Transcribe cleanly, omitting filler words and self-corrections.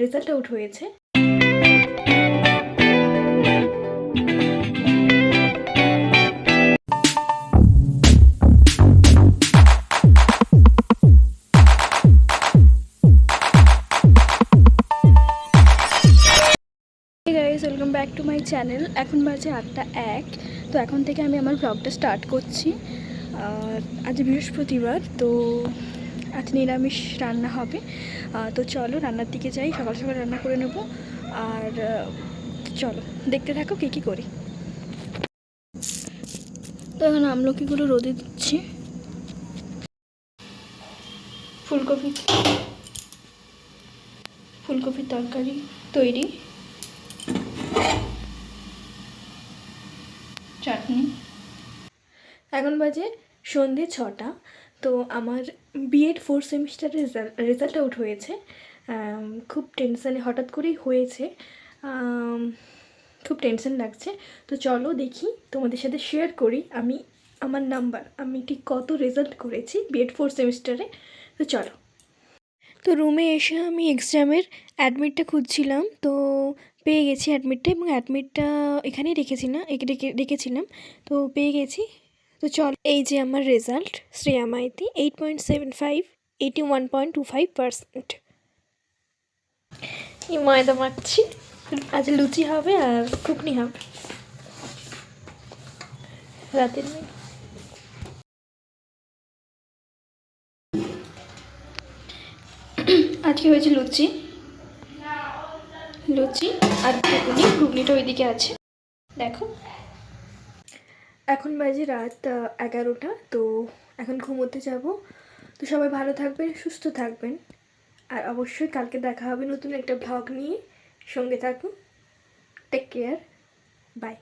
Result out হয়েছে। Guys, welcome back to my channel. এখন বাজে 8টা 1। তো এখন থেকে আমি আমার ব্লগটা স্টার্ট করছি। আজ বৃহস্পতিবার, তো আজ নিরামিষ রান্না হবে। তো চলো রান্নার দিকে যাই, সকাল সকাল রান্না করে নেব। আর চলো দেখতে থাকো কী কী করি। তো এখন আমলকিগুলো রোদে দিচ্ছি। ফুলকপির তরকারি তৈরি, চাটনি। এখন বাজে সন্ধে 6টা। তো আমার বিএড 4th সেমিস্টারের রেজাল্ট আউট হয়েছে। খুব টেনশানে হঠাৎ করেই হয়েছে, খুব টেনশন লাগছে। তো চলো দেখি, তোমাদের সাথে শেয়ার করি আমার নাম্বার, আমি ঠিক কত রেজাল্ট করেছি বিএড 4th সেমিস্টারে। তো চলো। তো রুমে এসে আমি এক্সামের অ্যাডমিটটা খুঁজছিলাম, তো পেয়ে গেছি অ্যাডমিটটা, এবং অ্যাডমিটটা এখানেই রেখেছিলাম, তো পেয়ে গেছি। তো চল, এই যে আমার রেজাল্ট, শ্রেয়া মাইতি 8.75, 81.25%। এই ময়দা মাখছি, আজ লুচি হবে আর ঘুগনি হবে রাতের মেয়ে। আজকে হয়েছে লুচি আর ঘুগনিটা ওইদিকে আছে, দেখো। এখন বাজে রাত 11টা। তো এখন ঘুমোতে যাব। তো সবাই ভালো থাকবেন, সুস্থ থাকবেন, আর অবশ্যই কালকে দেখা হবে নতুন একটা ব্লগ নিয়ে। সঙ্গে থাকুন। Take care, by.